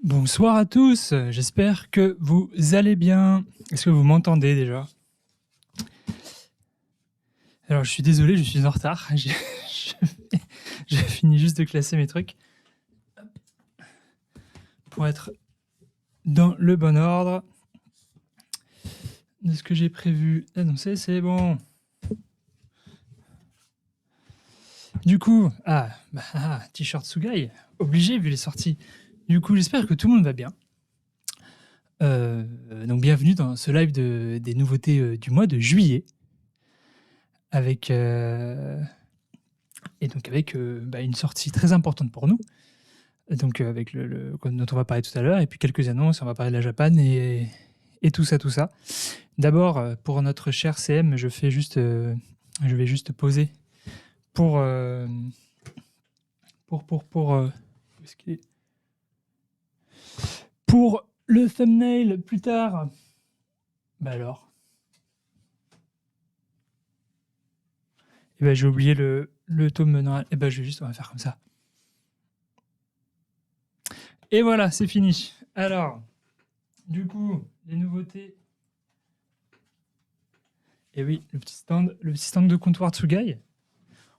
Bonsoir à tous, j'espère que vous allez bien. Est-ce que vous m'entendez déjà? Alors je suis désolé, je suis en retard. J'ai fini juste de classer mes trucs pour être dans le bon ordre de ce que j'ai prévu d'annoncer. C'est bon. Du coup, t-shirt Sugai, obligé vu les sorties. Du coup, j'espère que tout le monde va bien. Donc bienvenue dans ce live des nouveautés du mois de juillet. Avec une sortie très importante pour nous. Donc avec le dont on va parler tout à l'heure, et puis quelques annonces, on va parler de la Japan et tout ça. D'abord, pour notre cher CM, je vais juste poser pour où est-ce qu'il est? Pour le thumbnail plus tard. Bah alors. Et ben j'ai oublié le tome normal. Et ben on va faire comme ça. Et voilà, c'est fini. Alors, du coup, les nouveautés. Et oui, le petit stand de comptoir Tsugai.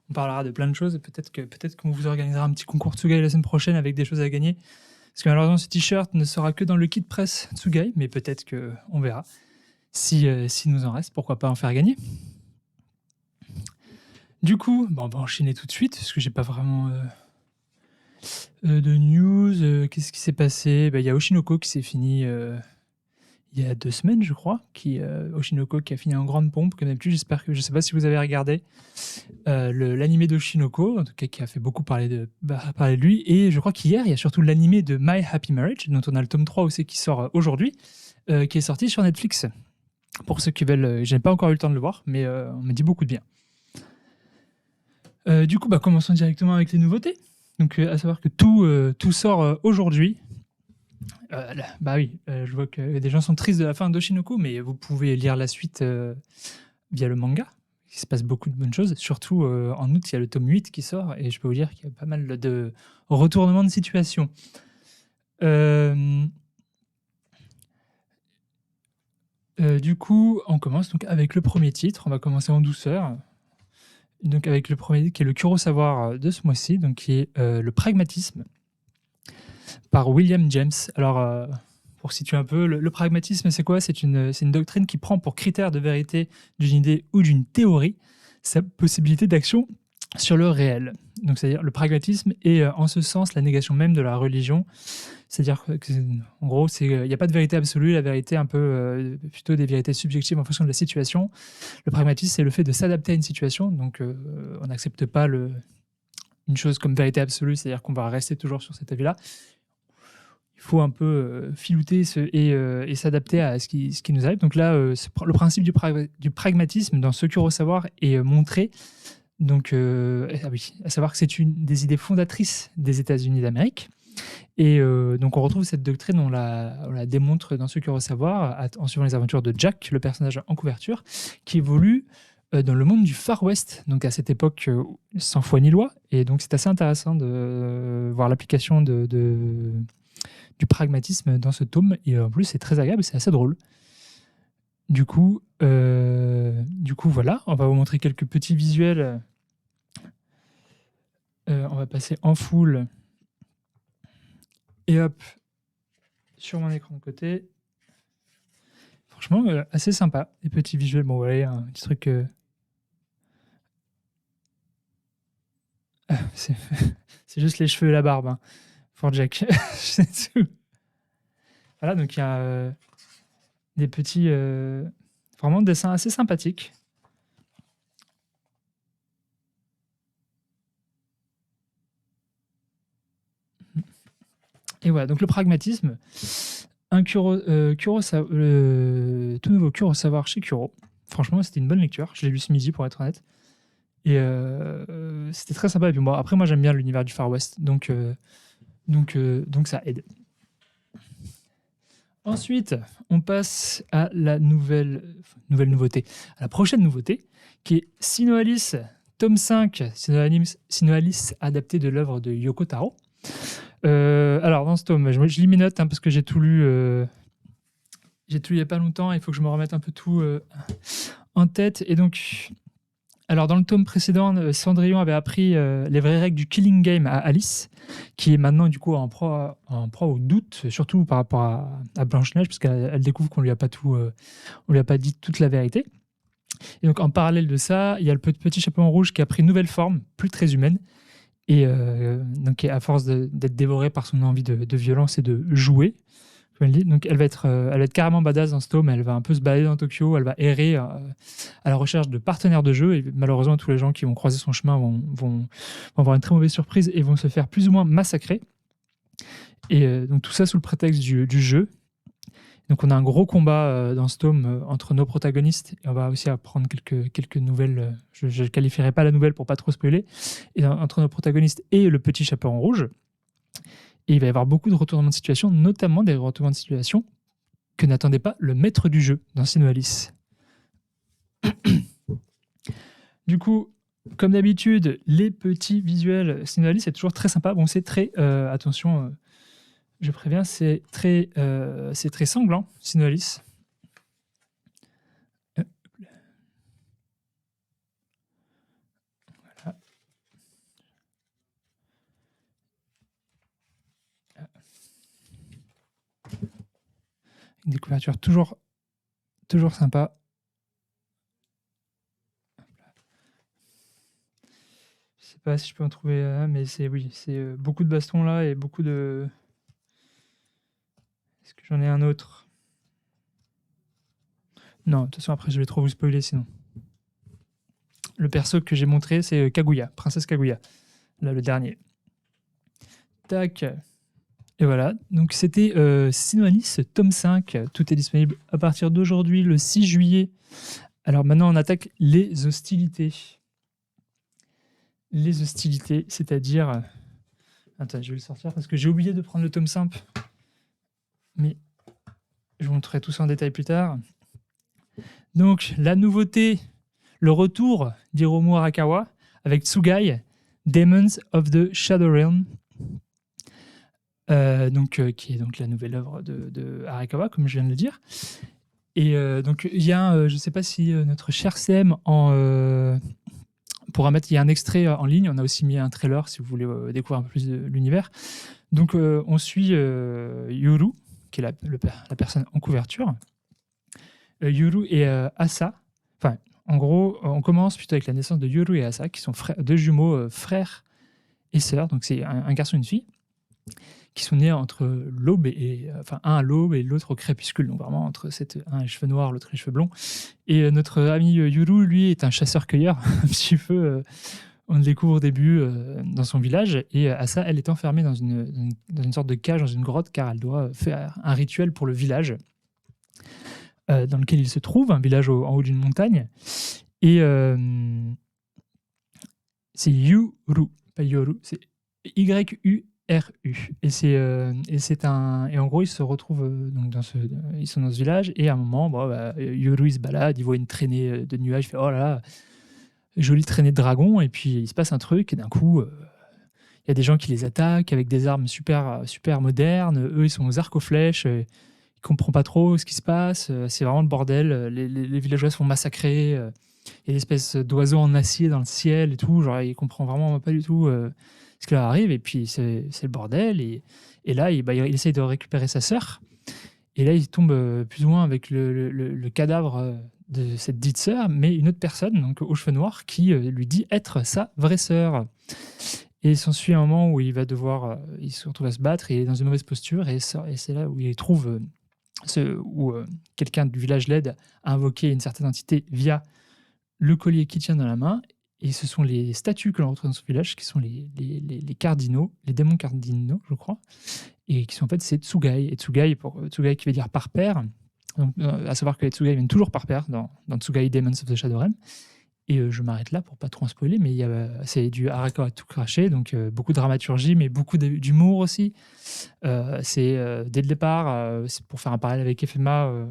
On parlera de plein de choses. Peut-être qu'on vous organisera un petit concours Tsugai la semaine prochaine avec des choses à gagner. Parce que malheureusement, ce t-shirt ne sera que dans le kit presse Tsugai, mais peut-être qu'on verra. Si nous en reste, pourquoi pas en faire gagner. Du coup, on va enchaîner tout de suite, parce que j'ai pas vraiment de news. Qu'est-ce qui s'est passé? Il y a Oshinoko qui s'est fini il y a 2 semaines, je crois. Oshinoko qui a fini en grande pompe, comme d'habitude. Je sais pas si vous avez regardé l'animé d'Oshinoko, en tout cas qui a fait beaucoup parler de lui. Et je crois qu'hier, il y a surtout l'animé de My Happy Marriage, dont on a le tome 3 aussi qui sort aujourd'hui, qui est sorti sur Netflix. Pour ceux qui veulent, je n'ai pas encore eu le temps de le voir, mais on me dit beaucoup de bien. Du coup, commençons directement avec les nouveautés. Donc, à savoir que tout sort aujourd'hui. Je vois que des gens sont tristes de la fin d'Oshinoko, mais vous pouvez lire la suite via le manga. Il se passe beaucoup de bonnes choses. Surtout, en août, il y a le tome 8 qui sort, et je peux vous dire qu'il y a pas mal de retournements de situation. Du coup, on commence donc avec le premier titre. On va commencer en douceur. Donc avec le premier qui est le Kurosawa de ce mois-ci, donc qui est le pragmatisme par William James. Alors pour situer un peu, le pragmatisme c'est quoi? C'est une doctrine qui prend pour critère de vérité d'une idée ou d'une théorie sa possibilité d'action sur le réel. Donc c'est-à-dire le pragmatisme est en ce sens la négation même de la religion. C'est-à-dire qu'en gros, il n'y a pas de vérité absolue, la vérité un peu plutôt des vérités subjectives en fonction de la situation. Le pragmatisme, c'est le fait de s'adapter à une situation. Donc, on n'accepte pas une chose comme vérité absolue, c'est-à-dire qu'on va rester toujours sur cet avis-là. Il faut un peu filouter et s'adapter à ce qui nous arrive. Donc là, le principe du pragmatisme dans ce Kurosawa est montré. Donc, à savoir que c'est une des idées fondatrices des États-Unis d'Amérique. Et donc on retrouve cette doctrine, on la démontre dans ce Kurosawa en suivant les aventures de Jack, le personnage en couverture, qui évolue dans le monde du Far West, donc à cette époque sans foi ni loi. Et donc c'est assez intéressant de voir l'application du pragmatisme dans ce tome. Et en plus c'est très agréable, c'est assez drôle. Du coup, voilà, on va vous montrer quelques petits visuels. On va passer en full. Et hop, sur mon écran de côté. Franchement, assez sympa. Les petits visuels. Bon, voilà, un petit truc. C'est juste les cheveux et la barbe, hein, pour Jack. C'est tout. Voilà, donc il y a des petits. Vraiment dessins assez sympathiques. Et voilà, donc le pragmatisme. Un tout nouveau Kurosawa chez Kuro. Franchement, c'était une bonne lecture. Je l'ai lu ce midi, pour être honnête. Et c'était très sympa. Et puis après, moi, j'aime bien l'univers du Far West. Donc ça aide. Ensuite, on passe à la nouvelle nouveauté, à la prochaine nouveauté, qui est Sinoalis, tome 5, Sinoalis adapté de l'œuvre de Yoko Taro. Alors, dans ce tome, je lis mes notes parce que j'ai tout lu il n'y a pas longtemps, il faut que je me remette un peu tout en tête. Et donc, alors dans le tome précédent, Cendrillon avait appris les vraies règles du Killing Game à Alice, qui est maintenant du coup en proie au doute, surtout par rapport à Blanche-Neige, parce qu'elle découvre qu'on lui a pas on lui a pas dit toute la vérité. Et donc en parallèle de ça, il y a le petit chaperon rouge qui a pris une nouvelle forme, plus très humaine, et donc à force d'être dévorée par son envie de violence et de jouer. Donc elle va être carrément badass dans ce tome, elle va un peu se balader dans Tokyo, elle va errer à la recherche de partenaires de jeu, et malheureusement tous les gens qui vont croiser son chemin vont avoir une très mauvaise surprise et vont se faire plus ou moins massacrer. Et donc tout ça sous le prétexte du jeu. Donc on a un gros combat dans ce tome entre nos protagonistes, et on va aussi apprendre quelques nouvelles, je ne qualifierai pas la nouvelle pour pas trop spoiler, et entre nos protagonistes et le petit chaperon rouge. Et il va y avoir beaucoup de retournements de situation, notamment des retournements de situation que n'attendait pas le maître du jeu dans Sinoalis. Du coup, comme d'habitude, les petits visuels Sinoalis, c'est toujours très sympa. Bon, c'est très... attention, je préviens, c'est très sanglant, Sinoalis. Voilà. Des couvertures toujours sympa. Je sais pas si je peux en trouver un, mais c'est beaucoup de bastons là et beaucoup de... Est-ce que j'en ai un autre? Non, de toute façon après je vais trop vous spoiler sinon. Le perso que j'ai montré, c'est Kaguya, Princesse Kaguya, là le dernier. Tac. Et voilà, donc c'était Sinoalis, tome 5, tout est disponible à partir d'aujourd'hui, le 6 juillet. Alors maintenant, on attaque les hostilités. Les hostilités, c'est-à-dire... Attends, je vais le sortir parce que j'ai oublié de prendre le tome simple. Mais je vous montrerai tout ça en détail plus tard. Donc, la nouveauté, le retour d'Hiromu Arakawa avec Tsugai, Demons of the Shadow Realm. Qui est donc la nouvelle œuvre de Arakawa, comme je viens de le dire. Et donc, il y a, je ne sais pas si notre cher CM pourra mettre, il y a un extrait en ligne, on a aussi mis un trailer si vous voulez découvrir un peu plus de l'univers. Donc, on suit Yuru, qui est la personne en couverture. Yuru et Asa. Enfin, en gros, on commence plutôt avec la naissance de Yuru et Asa, qui sont deux jumeaux, frères et sœurs. Donc, c'est un garçon et une fille, qui sont nés entre l'aube enfin un à l'aube et l'autre au crépuscule, donc vraiment entre un a les cheveux noirs, l'autre les cheveux blonds. Et notre ami Yuru, lui, est un chasseur-cueilleur, un petit peu, on le découvre au début dans son village, et Asa, elle est enfermée dans une sorte de cage, dans une grotte, car elle doit faire un rituel pour le village dans lequel il se trouve, un village en haut d'une montagne. Et c'est Yuru, pas Yoru, c'est YU. RU. Et en gros, ils se retrouvent ils sont dans ce village, et à un moment, Yuru il se balade, il voit une traînée de nuages, il fait oh là là, jolie traînée de dragons, et puis il se passe un truc, et d'un coup, il y a des gens qui les attaquent avec des armes super modernes. Eux, ils sont aux arcs aux flèches, ils comprennent pas trop ce qui se passe, c'est vraiment le bordel, les villageois se font massacrer, il y a des espèces d'oiseaux en acier dans le ciel et tout, genre il comprend vraiment pas du tout ce qui leur arrive, et puis c'est le bordel, et là il essaye de récupérer sa sœur, et là il tombe plus ou moins avec le cadavre de cette dite sœur, mais une autre personne, donc aux cheveux noirs, qui lui dit être sa vraie sœur. Et il s'ensuit un moment où il va devoir, il se retrouve à se battre, et il est dans une mauvaise posture, et c'est là où il trouve où quelqu'un du village l'aide à invoquer une certaine entité via le collier qu'il tient dans la main. Et ce sont les statues que l'on retrouve dans ce village qui sont les cardinaux, les démons cardinaux, je crois, et qui sont en fait, c'est Tsugai. Et Tsugai qui veut dire par pair. Donc, à savoir que les Tsugai viennent toujours par pair dans Tsugai Demons of the Shadow Realm. Et je m'arrête là pour pas trop en spoiler, mais c'est du Arakawa tout craché, donc beaucoup de dramaturgie, mais beaucoup d'humour aussi. Dès le départ, c'est pour faire un parallèle avec FMA,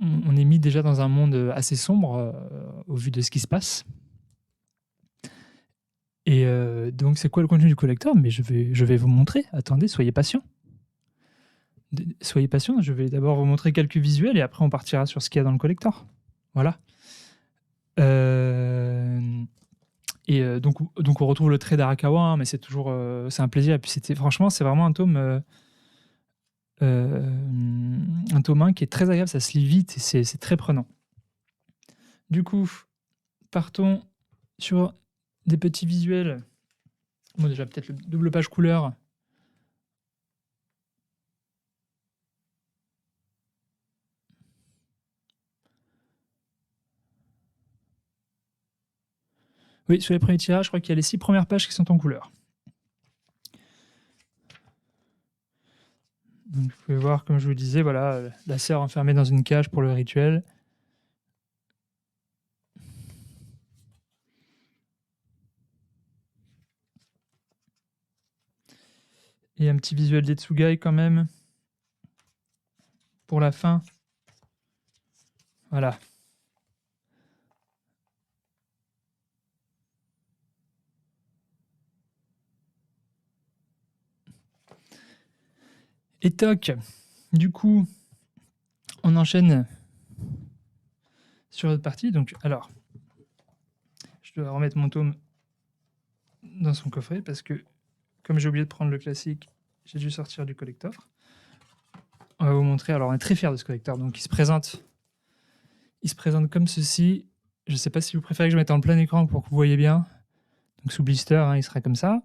on est mis déjà dans un monde assez sombre au vu de ce qui se passe. Et donc, c'est quoi le contenu du collector? Mais je vais vous montrer. Attendez, soyez patients. Soyez patients, je vais d'abord vous montrer quelques visuels et après on partira sur ce qu'il y a dans le collector. Voilà. Donc on retrouve le trait d'Arakawa, hein, mais c'est toujours c'est un plaisir. Et puis franchement, c'est vraiment un tome 1 qui est très agréable, ça se lit vite et c'est très prenant. Du coup, partons sur des petits visuels. Bon, déjà peut-être le double page couleur. Oui, sur les premiers tirages, je crois qu'il y a les 6 premières pages qui sont en couleur. Donc, vous pouvez voir, comme je vous disais, voilà, la sœur enfermée dans une cage pour le rituel. Et un petit visuel d'Etsugai quand même. Pour la fin. Voilà. Et toc, du coup, on enchaîne sur l'autre partie. Donc, alors, je dois remettre mon tome dans son coffret parce que, comme j'ai oublié de prendre le classique, j'ai dû sortir du collector. On va vous montrer. Alors, on est très fiers de ce collector. Donc, il se présente comme ceci. Je ne sais pas si vous préférez que je mette en plein écran pour que vous voyez bien. Donc, sous blister, hein, il sera comme ça.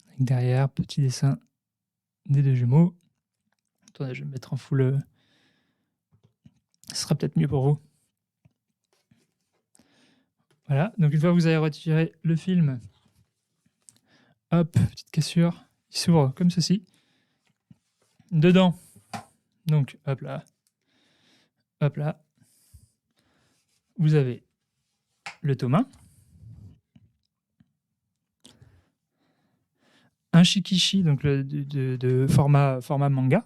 Avec derrière, petit dessin des 2 jumeaux. Attendez, je vais me mettre en full. Ce sera peut-être mieux pour vous. Voilà. Donc, une fois que vous avez retiré le film, hop, petite cassure. Il s'ouvre comme ceci. Dedans, donc, hop là, vous avez le tome 1, un shikishi, donc de format manga,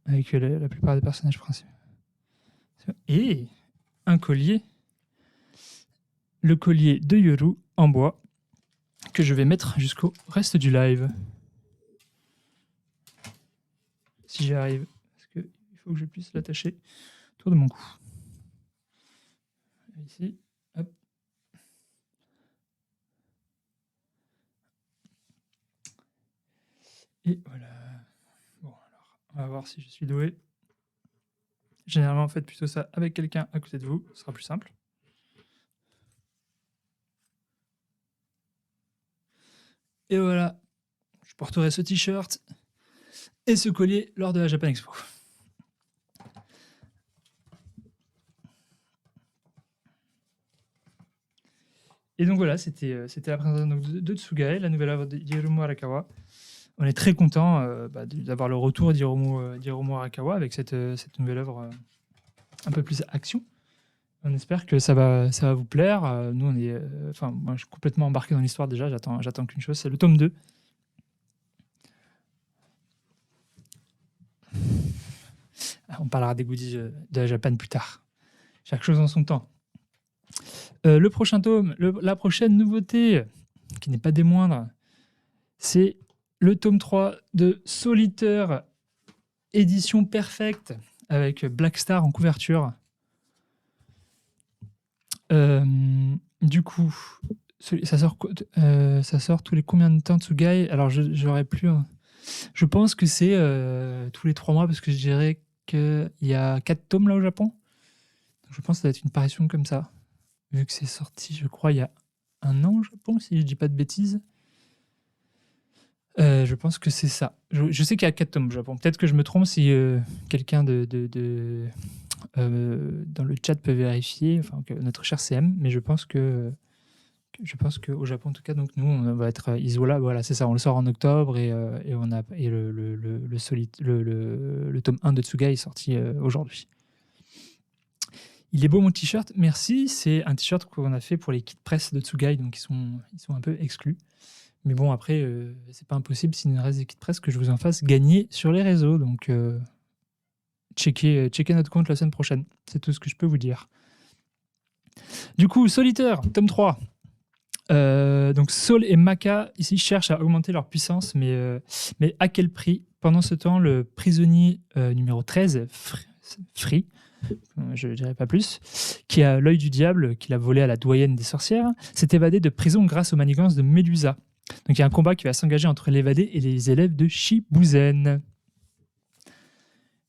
avec la plupart des personnages principaux, et un collier, le collier de Yoru en bois, que je vais mettre jusqu'au reste du live. Si j'y arrive, parce qu'il faut que je puisse l'attacher autour de mon cou. Ici, hop. Et voilà. Bon, alors, on va voir si je suis doué. Généralement, faites plutôt ça avec quelqu'un à côté de vous, ce sera plus simple. Et voilà, je porterai ce t-shirt et ce collier lors de la Japan Expo. Et donc voilà, c'était la présentation de Tsugae, la nouvelle œuvre d'Hiromu Arakawa. On est très content d'avoir le retour d'Hiromu Arakawa avec cette nouvelle œuvre un peu plus action. On espère que ça va vous plaire. Nous, moi, je suis complètement embarqué dans l'histoire déjà. J'attends qu'une chose, c'est le tome 2. On parlera des goodies de la Japan plus tard. Chaque chose en son temps. Le prochain tome, la prochaine nouveauté, qui n'est pas des moindres, c'est le tome 3 de Solitaire, édition perfecte, avec Black Star en couverture. Du coup, ça sort tous les combien de temps, Tsugai? Alors, j'aurais plus... Je pense que c'est tous les 3 mois, parce que je dirais qu'il y a 4 tomes là au Japon. Donc, je pense que ça va être une parution comme ça. Vu que c'est sorti, je crois, il y a 1 an au Japon, si je dis pas de bêtises. Je pense que c'est ça. Je sais qu'il y a 4 tomes au Japon. Peut-être que je me trompe si quelqu'un dans le chat peut vérifier, enfin, notre cher CM, mais je pense que Je pense qu'au Japon, en tout cas, donc nous, on va être Isola. Voilà, c'est ça. On le sort en octobre et le tome 1 de Tsuga est sorti aujourd'hui. Il est beau mon t-shirt, merci. C'est un t-shirt qu'on a fait pour les kits presse de Tsugai, donc ils sont un peu exclus. Mais bon, après, c'est pas impossible s'il nous reste des kits presse que je vous en fasse gagner sur les réseaux. Donc, checkez notre compte la semaine prochaine. C'est tout ce que je peux vous dire. Du coup, Solitaire, tome 3. Donc Saul et Maka ici cherchent à augmenter leur puissance, mais à quel prix? Pendant ce temps, le prisonnier numéro 13, Free, je ne dirai pas plus, qui a l'œil du diable, qu'il a volé à la doyenne des sorcières, s'est évadé de prison grâce aux manigances de Médusa. Donc il y a un combat qui va s'engager entre l'évadé et les élèves de Shibuzen.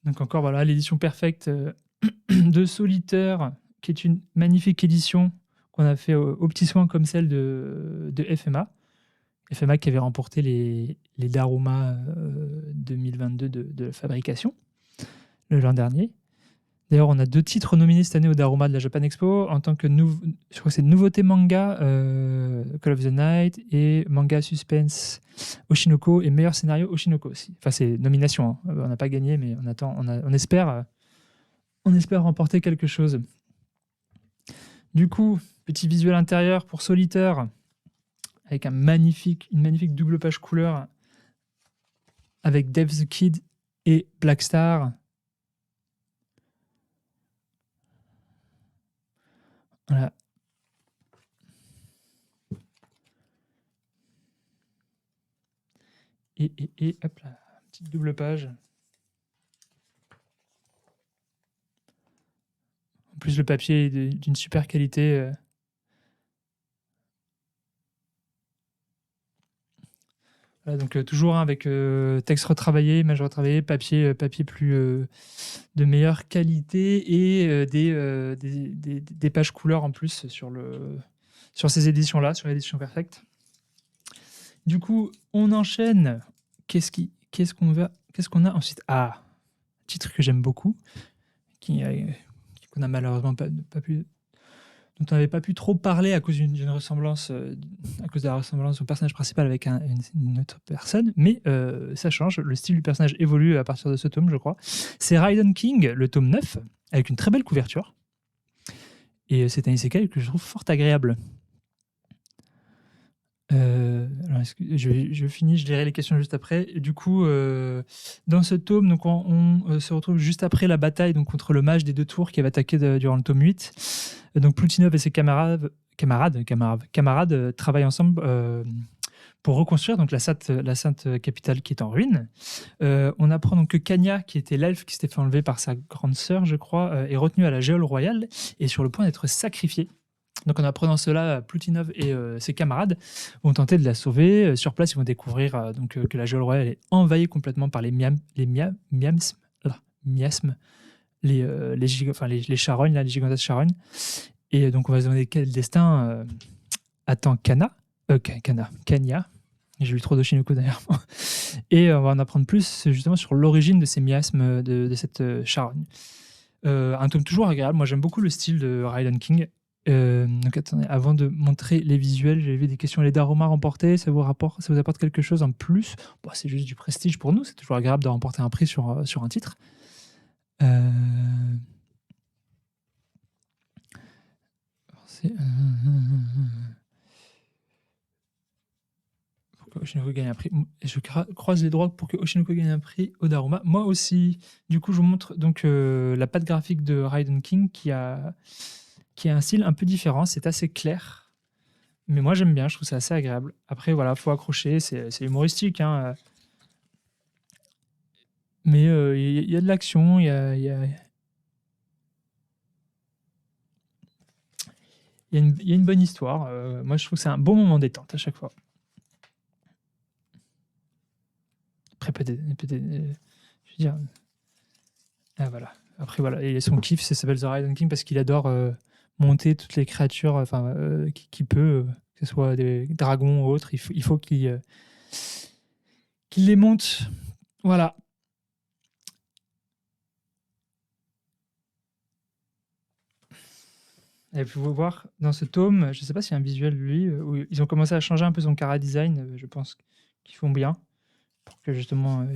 Donc encore voilà, l'édition parfaite de Solitaire, qui est une magnifique édition qu'on a fait aux petits soins comme celle de FMA. FMA qui avait remporté les Daruma 2022 de fabrication l'an dernier. D'ailleurs, on a 2 titres nominés cette année au Daruma de la Japan Expo en tant que je crois que c'est nouveauté manga Call of the Night et manga suspense Oshinoko et meilleur scénario Oshinoko aussi. Enfin, c'est nomination. Hein. On n'a pas gagné, mais on espère remporter quelque chose. Du coup, petit visuel intérieur pour Solitaire avec une magnifique double page couleur avec Dave the Kid et Blackstar. Voilà. Et hop là, petite double page. En plus, le papier est d'une super qualité. Voilà, donc toujours avec texte retravaillé, image retravaillée, papier plus de meilleure qualité et des pages couleurs en plus sur ces éditions-là, sur l'édition Perfect. Du coup, on enchaîne. Qu'est-ce qu'on a ensuite? Ah, titre que j'aime beaucoup, qu'on a malheureusement pas pu, dont on n'avait pas pu trop parler à cause d'une ressemblance, à cause de la ressemblance au personnage principal avec une autre personne, mais ça change. Le style du personnage évolue à partir de ce tome, je crois. C'est Raiden King, le tome 9, avec une très belle couverture. Et c'est un isekai que je trouve fort agréable. Alors je finis, je lirai les questions juste après. Du coup, dans ce tome, donc on se retrouve juste après la bataille donc, contre le mage des 2 tours qui avait attaqué durant le tome 8. Donc Plutinov et ses camarades travaillent ensemble pour reconstruire donc, la sainte capitale qui est en ruine. On apprend donc que Kanya, qui était l'elfe qui s'était fait enlever par sa grande sœur, je crois, est retenue à la geôle royale et sur le point d'être sacrifiée. Donc en apprenant cela, Plutinov et ses camarades vont tenter de la sauver. Sur place, ils vont découvrir que la geôle royale est envahie complètement par les miasmes, les charognes, là, les gigantesques charognes. Et donc on va se demander quel destin attend Kanya. J'ai lu trop de Shinoko d'ailleurs. Et on va en apprendre plus justement sur l'origine de ces miasmes de cette charogne. Un tome toujours agréable. Moi, j'aime beaucoup le style de Raiden King. Donc attendez, avant de montrer les visuels, j'ai vu des questions. Les Daruma remportés, ça vous apporte quelque chose en plus? Bon, c'est juste du prestige pour nous. C'est toujours agréable de remporter un prix sur un titre. Pour que Oshinoko gagne un prix. Je croise les doigts pour que Oshinoko gagne un prix au Daruma. Moi aussi. Du coup, je vous montre donc la patte graphique de Raiden King qui a un style un peu différent. C'est assez clair. Mais moi, j'aime bien. Je trouve ça assez agréable. Après, voilà, faut accrocher. C'est humoristique. Hein. Mais il y a de l'action. Il y a une bonne histoire. Moi, je trouve que c'est un bon moment détente à chaque fois. Après, peut-être je veux dire... Ah, voilà. Après, voilà. Et son kiff, ça s'appelle The Raiden King parce qu'il adore monter toutes les créatures qu'il peut, que ce soit des dragons ou autres. Il faut qu'il les monte. Voilà. Et vous pouvez voir dans ce tome, je ne sais pas s'il y a un visuel de lui, où ils ont commencé à changer un peu son chara design, je pense qu'ils font bien, pour que justement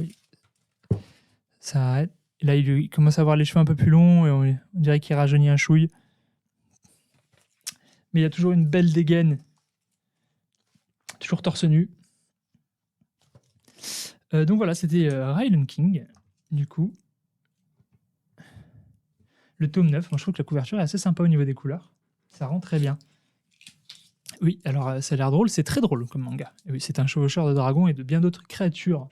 ça arrête. Et là, il commence à avoir les cheveux un peu plus longs, et on dirait qu'il rajeunit un chouille. Mais il y a toujours une belle dégaine, toujours torse nu. Donc voilà, c'était Ryland King, du coup. Le tome 9, moi je trouve que la couverture est assez sympa au niveau des couleurs. Ça rend très bien. Oui, alors ça a l'air drôle, c'est très drôle comme manga. Et oui, c'est un chevaucheur de dragons et de bien d'autres créatures.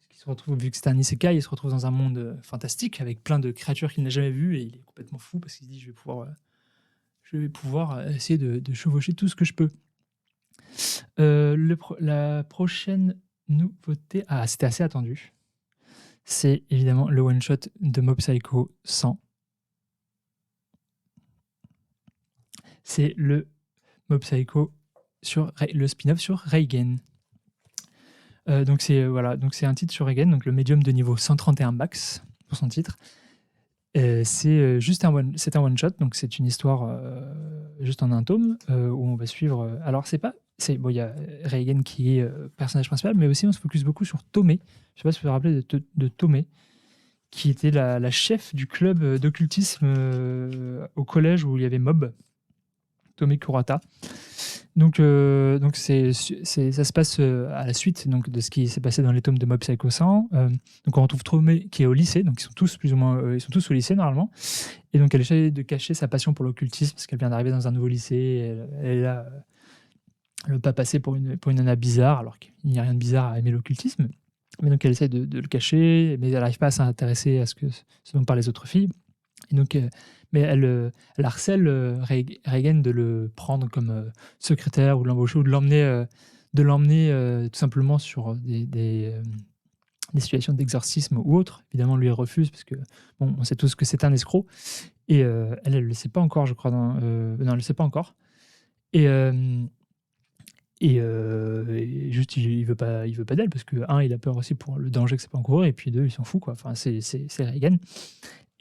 Qui se retrouve, vu que c'est un isekai, il se retrouve dans un monde fantastique avec plein de créatures qu'il n'a jamais vues et il est complètement fou parce qu'il se dit je vais pouvoir essayer de chevaucher tout ce que je peux. La prochaine nouveauté, c'était assez attendu. C'est évidemment le one-shot de Mob Psycho 100. C'est le Mob Psycho sur le spin-off sur Reigen. Donc c'est un titre sur Reigen, donc le médium de niveau 131 max pour son titre. C'est juste un one shot, donc c'est une histoire juste en un tome où on va suivre. Alors il y a Reigen qui est personnage principal, mais aussi on se focus beaucoup sur Tomé. Je sais pas si vous vous rappelez de Tomé, qui était la chef du club d'occultisme au collège où il y avait Mob, Tomé Kurata. Donc ça se passe à la suite donc, de ce qui s'est passé dans les tomes de Mob Psycho 100. Donc on retrouve Tomé qui est au lycée, donc ils sont tous plus ou moins, ils sont tous au lycée normalement. Et donc elle essaie de cacher sa passion pour l'occultisme parce qu'elle vient d'arriver dans un nouveau lycée. Elle ne veut pas passer pour une nana bizarre, alors qu'il n'y a rien de bizarre à aimer l'occultisme. Mais donc elle essaie de le cacher, mais elle n'arrive pas à s'intéresser à ce dont parlent les autres filles. Et donc, mais elle harcèle Reigen de le prendre comme secrétaire ou de l'embaucher ou de l'emmener tout simplement sur des situations d'exorcisme ou autres. Évidemment, lui, il refuse parce que bon, on sait tous que c'est un escroc. Et elle ne le sait pas encore, je crois. Non, elle ne le sait pas encore. Et juste, il veut pas d'elle parce que, un, il a peur aussi pour le danger que ça peut encourir, et puis deux, il s'en fout, quoi. Enfin, c'est Reigen.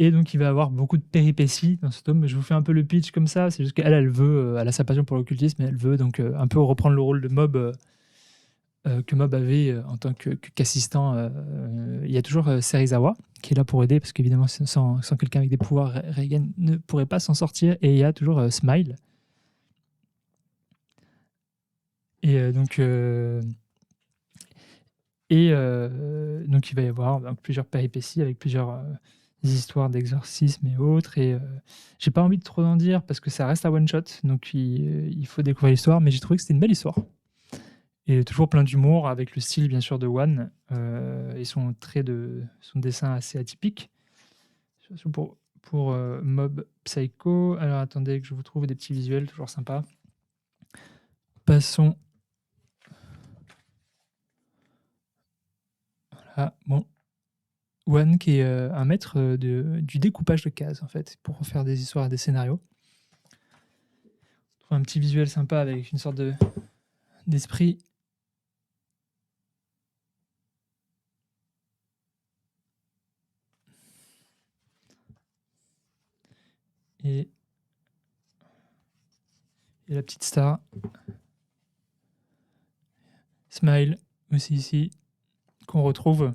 Et donc, il va avoir beaucoup de péripéties dans ce tome. Je vous fais un peu le pitch comme ça. C'est juste qu'elle, elle a sa passion pour l'occultisme, et elle veut donc un peu reprendre le rôle de Mob que Mob avait en tant qu'assistant. Il y a toujours Serizawa qui est là pour aider, parce qu'évidemment, sans quelqu'un avec des pouvoirs, Reigen ne pourrait pas s'en sortir. Et il y a toujours Smile. Et donc il va y avoir donc, plusieurs péripéties avec plusieurs histoires d'exorcisme et autres. Et j'ai pas envie de trop en dire parce que ça reste un one shot, donc il faut découvrir l'histoire. Mais j'ai trouvé que c'était une belle histoire et toujours plein d'humour avec le style bien sûr de One et son dessin assez atypique. Surtout pour Mob Psycho. Alors attendez que je vous trouve des petits visuels toujours sympas. Passons. Voilà, bon. One qui est un maître du découpage de cases en fait pour faire des histoires et des scénarios. On trouve un petit visuel sympa avec une sorte d'esprit. Et la petite star. Smile aussi ici qu'on retrouve.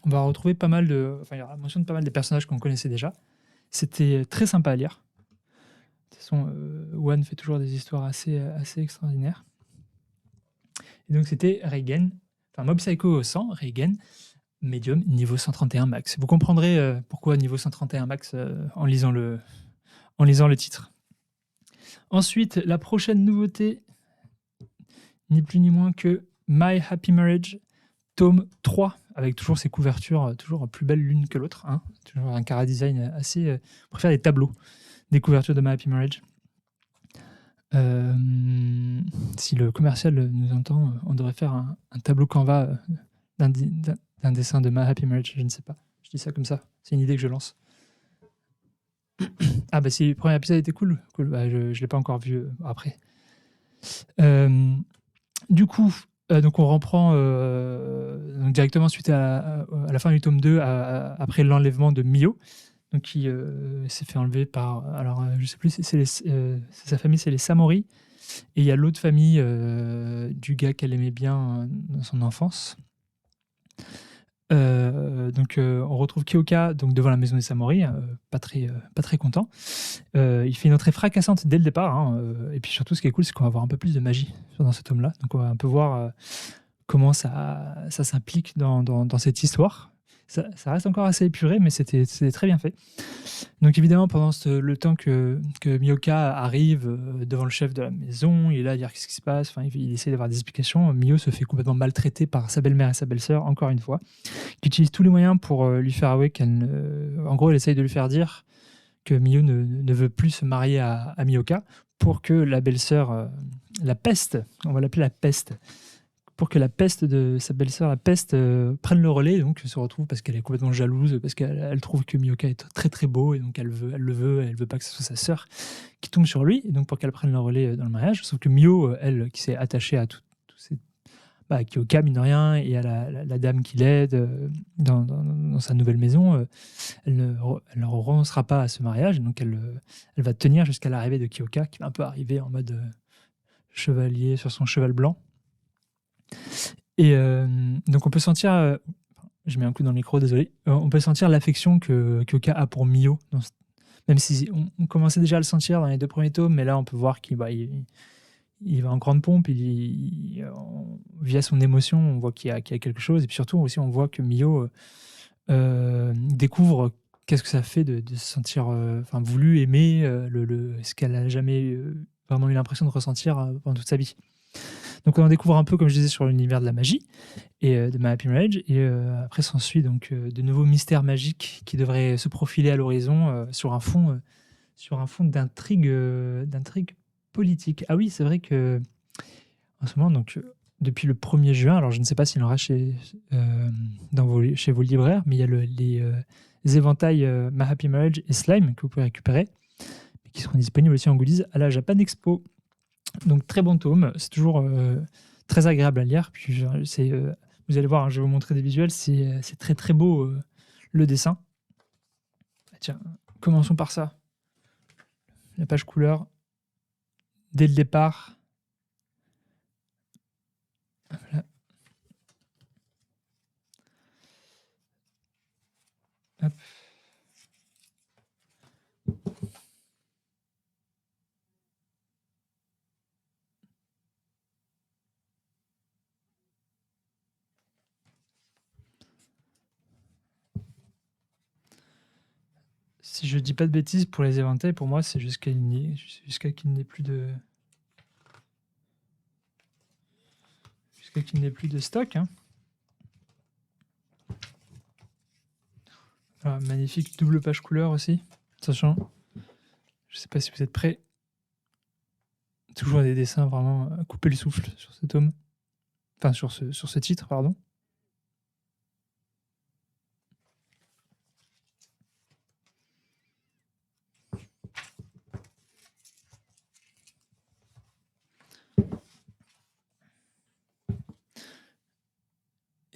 On va retrouver pas mal il y aura mention de pas mal des personnages qu'on connaissait déjà. C'était très sympa à lire. De toute façon, One fait toujours des histoires assez extraordinaires. Et donc c'était Reigen, enfin Mob Psycho 100, Reigen, médium, niveau 131 max. Vous comprendrez pourquoi niveau 131 max en lisant le titre. Ensuite, la prochaine nouveauté, ni plus ni moins que My Happy Marriage, tome 3, avec toujours ces couvertures toujours plus belles l'une que l'autre. Hein. Toujours un chara design assez... on préfère les tableaux des couvertures de My Happy Marriage. Si le commercial nous entend, on devrait faire un tableau Canva d'un dessin de My Happy Marriage, je ne sais pas. Je dis ça comme ça, c'est une idée que je lance. Ah bah si le premier épisode était cool. Bah, je ne l'ai pas encore vu après. Du coup, donc on reprend donc directement suite à la fin du tome 2, après l'enlèvement de Mio. donc qui s'est fait enlever par. Alors, je sais plus, sa famille, c'est les Samori. Et il y a l'autre famille du gars qu'elle aimait bien dans son enfance. Donc, on retrouve Kyoka donc, devant la maison des Samori, pas très content. Il fait une entrée fracassante dès le départ. Et puis surtout, ce qui est cool, c'est qu'on va avoir un peu plus de magie dans cet homme-là. Donc, on va un peu voir comment ça s'implique dans cette histoire. Ça reste encore assez épuré, mais c'était très bien fait. Donc évidemment, pendant le temps que Miyoka arrive devant le chef de la maison, il est là à dire qu'est-ce qui se passe, enfin, il essaie d'avoir des explications. Mio se fait complètement maltraiter par sa belle-mère et sa belle-sœur, encore une fois, qui utilisent tous les moyens pour lui faire avouer en gros, elle essaye de lui faire dire que Mio ne veut plus se marier à Miyoka pour que la belle-sœur, la peste, on va l'appeler la peste, pour que la peste de sa belle-sœur, la peste, prenne le relais, donc se retrouve parce qu'elle est complètement jalouse, parce qu'elle trouve que Miyoka est très très beau, et donc elle veut pas que ce soit sa sœur qui tombe sur lui, et donc pour qu'elle prenne le relais dans le mariage. Sauf que Mio, elle, qui s'est attachée à à Kyoka, mine de rien, et à la dame qui l'aide dans sa nouvelle maison, elle ne renoncera pas à ce mariage, et donc elle va tenir jusqu'à l'arrivée de Kyoka, qui va un peu arriver en mode chevalier sur son cheval blanc. Et donc on peut sentir, je mets un coup dans le micro, désolé, on peut sentir l'affection que Kyoka a pour Mio, même si on commençait déjà à le sentir dans les 2 premiers tomes, mais là on peut voir qu'il va en grande pompe, via son émotion, on voit qu'il y a quelque chose, et puis surtout aussi on voit que Mio découvre qu'est-ce que ça fait de se sentir voulu, aimé, ce qu'elle n'a jamais vraiment eu l'impression de ressentir pendant toute sa vie. Donc on en découvre un peu, comme je disais, sur l'univers de la magie et de My Happy Marriage. Et après s'ensuit donc de nouveaux mystères magiques qui devraient se profiler à l'horizon sur un fond d'intrigue politique. Ah oui, c'est vrai que en ce moment, donc depuis le 1er juin, alors je ne sais pas s'il y en aura chez vos libraires, mais il y a les éventails My Happy Marriage et Slime que vous pouvez récupérer, mais qui seront disponibles aussi en goodies à la Japan Expo. Donc très bon tome, c'est toujours très agréable à lire. Puis vous allez voir, je vais vous montrer des visuels, c'est très très beau le dessin. Tiens, commençons par ça. La page couleur, dès le départ. Voilà. Hop. Si je dis pas de bêtises, pour les éventails, pour moi, c'est jusqu'à qu'il n'ait plus de... Jusqu'à qu'il n'ait plus de stock. Voilà, magnifique double page couleur aussi. Attention, je sais pas si vous êtes prêts. Toujours des dessins vraiment à couper le souffle sur ce tome. Enfin, sur ce titre, pardon.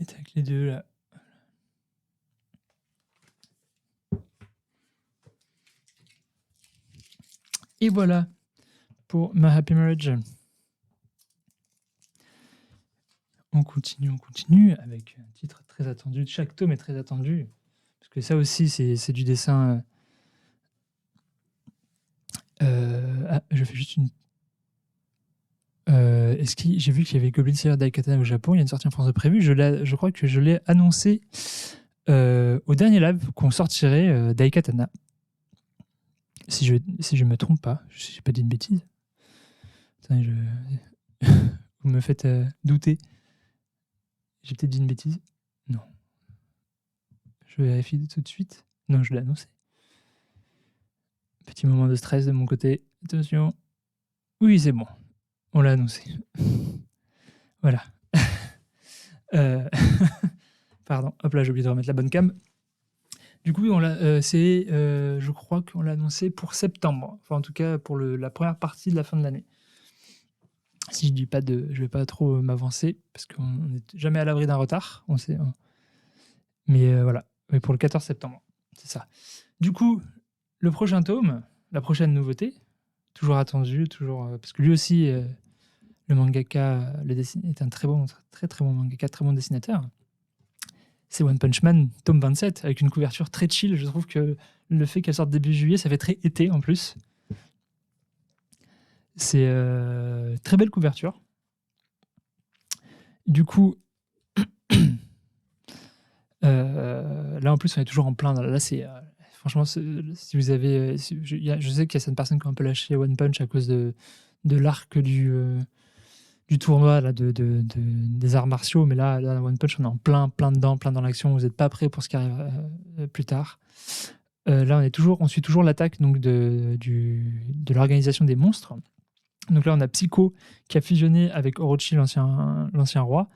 Et avec les deux là. Et voilà pour My Happy Marriage. On continue avec un titre très attendu. Chaque tome est très attendu. Parce que ça aussi, c'est du dessin. Je fais juste une. J'ai vu qu'il y avait Goblin Slayer Daikatana au Japon. Il y a une sortie en France de prévue. Je crois que je l'ai annoncé au dernier live qu'on sortirait Daikatana. Si je me trompe pas, je n'ai pas dit une bêtise. Attendez, vous me faites douter. J'ai peut-être dit une bêtise. Non. Je vérifie tout de suite. Non, je l'ai annoncé. Petit moment de stress de mon côté. Attention. Oui, c'est bon. On l'a annoncé. Voilà. Pardon. Hop là, j'ai oublié de remettre la bonne cam. Du coup, je crois qu'on l'a annoncé pour septembre. Enfin, en tout cas, pour la première partie de la fin de l'année. Si je vais pas trop m'avancer, parce qu'on n'est jamais à l'abri d'un retard. On sait. Mais voilà. Mais pour le 14 septembre. C'est ça. Du coup, le prochain tome, la prochaine nouveauté, toujours attendue, toujours, parce que lui aussi, le mangaka, est un très bon, très, très bon mangaka, très bon dessinateur. C'est One Punch Man, tome 27, avec une couverture très chill. Je trouve que le fait qu'elle sorte début juillet, ça fait très été en plus. C'est très belle couverture. Du coup, là en plus, on est toujours en plein. Là, c'est franchement, si vous avez, je sais qu'il y a certaines personnes qui ont un peu lâché One Punch à cause de l'arc du tournoi là, des arts martiaux, mais là, One Punch, on est en plein dedans, plein dans l'action. Vous n'êtes pas prêts pour ce qui arrive plus tard. Là, on suit toujours l'attaque donc de l'organisation des monstres. Donc là, on a Psycho qui a fusionné avec Orochi, l'ancien roi.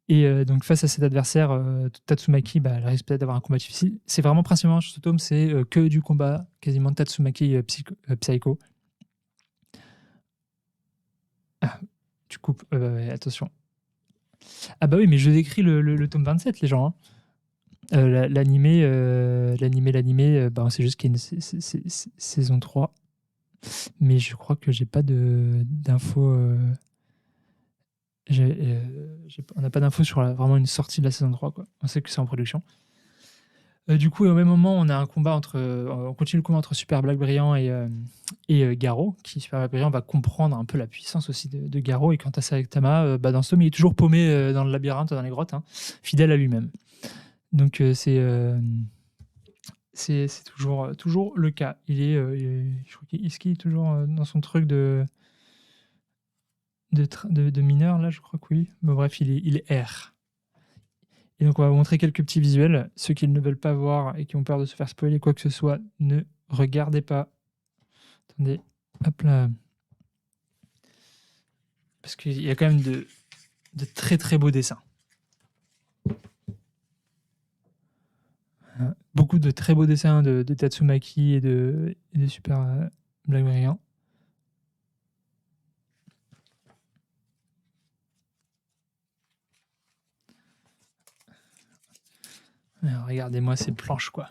Et donc face à cet adversaire, Tatsumaki, elle risque peut-être d'avoir un combat difficile. C'est vraiment principalement sur ce tome, c'est que du combat, quasiment Tatsumaki Psycho. Ah, tu coupes, ouais, attention. Ah bah oui, mais je décris le tome 27, les gens. Hein. L'animé, c'est juste qu'il y a une saison 3. Mais je crois que j'ai pas d'infos. On n'a pas d'infos sur vraiment une sortie de la saison 3. Quoi. On sait que c'est en production. Du coup, au même moment, on a un combat on continue le combat entre Super Black Brilliant et Garou. Super Black Brilliant va comprendre un peu la puissance aussi de Garou. Et quant à Saitama, dans ce tome, il est toujours paumé dans le labyrinthe, dans les grottes, hein, fidèle à lui-même. Donc c'est toujours le cas. Je crois qu'il est toujours dans son truc de mineur, là, je crois que oui. Mais bref, il est R. Et donc, on va vous montrer quelques petits visuels. Ceux qui ne veulent pas voir et qui ont peur de se faire spoiler quoi que ce soit, ne regardez pas. Attendez, hop là. Parce qu'il y a quand même de très très beaux dessins. Beaucoup de très beaux dessins de Tatsumaki et de Super Black Brilliant. Regardez-moi ces planches, quoi.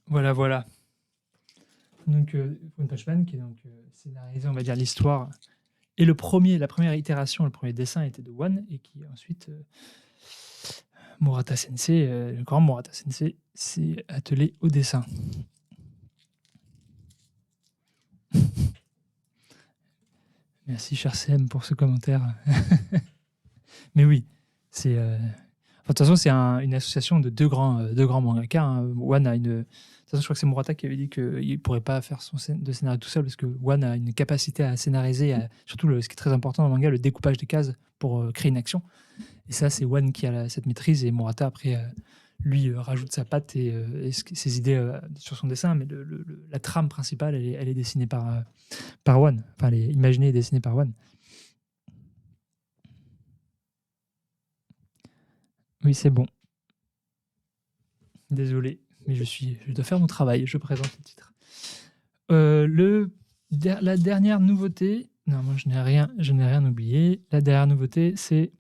Voilà. Donc, One Punch Man, qui est donc scénarisé, on va dire, l'histoire. Et la première itération, le premier dessin était de One, et qui ensuite, Murata Sensei, le grand Murata Sensei, s'est attelé au dessin. Merci, cher CM, pour ce commentaire. Mais oui, c'est. De toute façon, c'est une association de deux grands mangaka. Hein. One a une. De toute façon, je crois que c'est Murata qui avait dit qu'il ne pourrait pas faire de scénario tout seul parce que One a une capacité à scénariser, surtout ce qui est très important dans le manga, le découpage des cases pour créer une action. Et ça, c'est One qui a cette maîtrise et Murata, après, lui, rajoute sa patte et ses idées sur son dessin. Mais la trame principale, elle est dessinée par One. Enfin, elle est imaginée et dessinée par One. Oui, c'est bon. Désolé, mais je dois faire mon travail. Je présente le titre. La dernière nouveauté. Non, moi je n'ai rien oublié. La dernière nouveauté, c'est.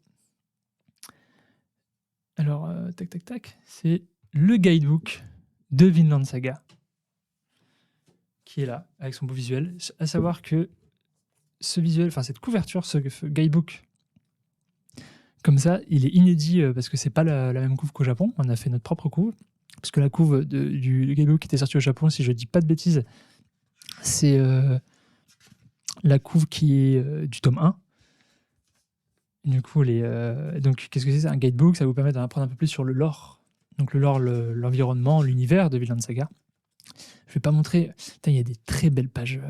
Alors, tac. C'est le guidebook de Vinland Saga qui est là, avec son beau visuel. À savoir que ce visuel, enfin cette couverture, ce guidebook, comme ça, il est inédit parce que c'est pas la même couve qu'au Japon. On a fait notre propre couve. Parce que la couve du guidebook qui était sorti au Japon, si je dis pas de bêtises, c'est la couve qui est du tome 1. Du coup, donc, qu'est-ce que c'est? C'est un guidebook, ça vous permet d'en apprendre un peu plus sur le lore. Donc, le lore, l'environnement, l'univers de Vinland Saga. Je vais pas montrer. Putain, il y a des très belles pages